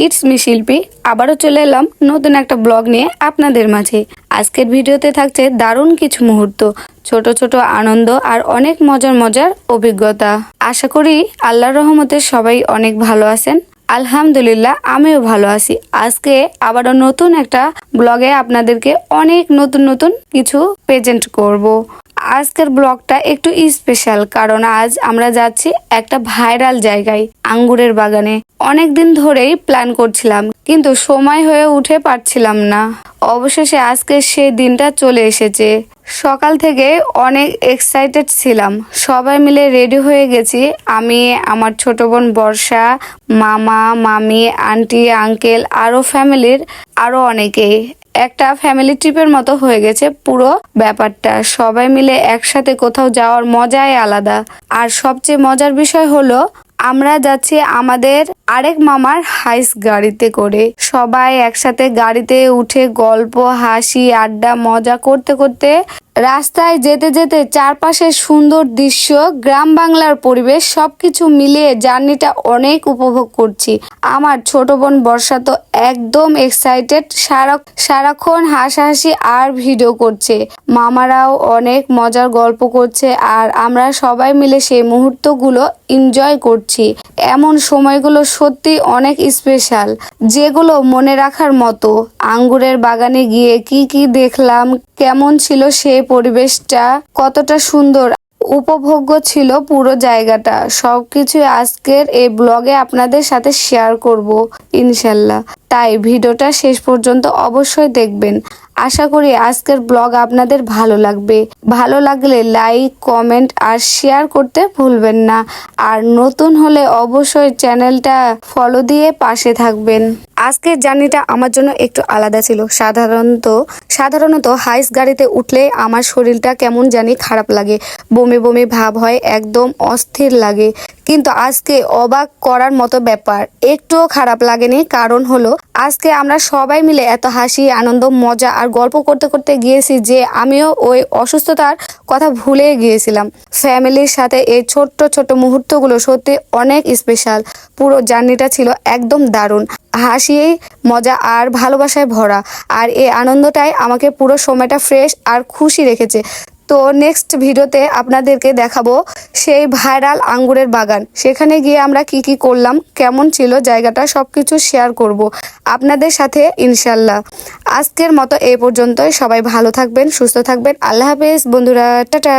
It's me শিল্পী আবারও চলে এলাম নতুন একটা ব্লগ নিয়ে আপনাদের মাঝে। আজকের ভিডিওতে থাকছে দারুণ কিছু মুহূর্ত, ছোট ছোট আনন্দ আর অনেক মজার মজার অভিজ্ঞতা। আশা করি আল্লাহর রহমতে সবাই অনেক ভালো আছেন। আলহামদুলিল্লাহ, আমিও ভালো আছি। আজকে আবারও নতুন একটা ব্লগে আপনাদেরকে অনেক নতুন নতুন কিছু প্রেজেন্ট করব। আজকের ব্লগটা একটু স্পেশাল, কারণ আজ আমরা যাচ্ছি একটা ভাইরাল জায়গায়, আঙ্গুরের বাগানে। অনেক দিন ধরেই প্ল্যান করছিলাম, কিন্তু সময় হয়ে উঠে পারছিলাম না। অবশেষে আজকে সেই দিনটা চলে এসেছে। সকাল থেকে অনেক এক্সাইটেড ছিলাম, সবাই মিলে রেডি হয়ে গেছি। আমি, আমার ছোট বোন বর্ষা, মামা মামি, আন্টি আঙ্কেল, আরও ফ্যামিলির আরও অনেকেই। একটা ফ্যামিলি ট্রিপের মতো হয়ে গেছে পুরো ব্যাপারটা। সবাই মিলে একসাথে কোথাও যাওয়ার মজাই আলাদা। আর সবচেয়ে মজার বিষয় হলো আমরা যাচ্ছি আমাদের আরেক মামার হাইস গাড়িতে করে। সবাই একসাথে গাড়িতে উঠে গল্প, হাসি, আড্ডা, মজা করতে করতে রাস্তায় যেতে যেতে চারপাশের সুন্দর দৃশ্য, গ্রাম বাংলার পরিবেশ সবকিছু মিলিয়ে জার্নিটা অনেক উপভোগ করছি। আমার ছোট বোন বর্ষা তো একদম এক্সাইটেড, সারাক্ষণ হাসাহাসি আর ভিডিও করছে। মামারাও অনেক মজার গল্প করছে, আর আমরা সবাই মিলে সেই মুহূর্তগুলো এনজয় করছি। এমন সময়গুলো সত্যি অনেক স্পেশাল, যেগুলো মনে রাখার মতো। আঙ্গুরের বাগানে গিয়ে কি কি দেখলাম, কেমন ছিল সেই পরিবেশটা, কতটা সুন্দর উপভোগ্য ছিল পুরো জায়গাটা, সবকিছু আজকের এই ব্লগে আপনাদের সাথে শেয়ার করব ইনশাল্লাহ। তাই ভিডিওটা শেষ পর্যন্ত অবশ্যই দেখবেন। আশা করি আজকের ব্লগ আপনাদের ভালো লাগবে। ভালো লাগলে লাইক, কমেন্ট আর শেয়ার করতে ভুলবেন না। আর নতুন হলে অবশ্যই চ্যানেলটা ফলো দিয়ে পাশে থাকবেন। আজকের জার্নিটা আমার জন্য একটু আলাদা ছিল। সাধারণত হাইস গাড়িতে উঠলে আমার শরীরটা কেমন জানি খারাপ লাগে, বমি বমি ভাব হয়, একদম অস্থির লাগে। কিন্তু আজকে অবাক করার মতো ব্যাপার, একটুও খারাপ লাগেনি। কারণ হলো আজকে আমরা সবাই মিলে এত হাসি, আনন্দ, মজা আর গল্প করতে করতে গিয়েছি যে আমিও ওই অসুস্থতার কথা ভুলে গিয়েছিলাম। ফ্যামিলির সাথে এই ছোট্ট ছোট্ট মুহূর্তগুলো সত্যি অনেক স্পেশাল। পুরো জার্নিটা ছিল একদম দারুণ, হাসি, মজা আর ভালোবাসায় ভরা। আর এই আনন্দটাই আমাকে পুরো সময়টা ফ্রেশ আর খুশি রেখেছে। তো নেক্সট ভিডিওতে আপনাদেরকে দেখাবো সেই ভাইরাল আঙ্গুরের বাগান। সেখানে গিয়ে আমরা কি কি করলাম, কেমন ছিল জায়গাটা, সবকিছু শেয়ার করব আপনাদের সাথে ইনশাল্লাহ। আজকের মতো এই পর্যন্তই। সবাই ভালো থাকবেন, সুস্থ থাকবেন। আল্লাহ হাফেজ বন্ধুরা, টাটা।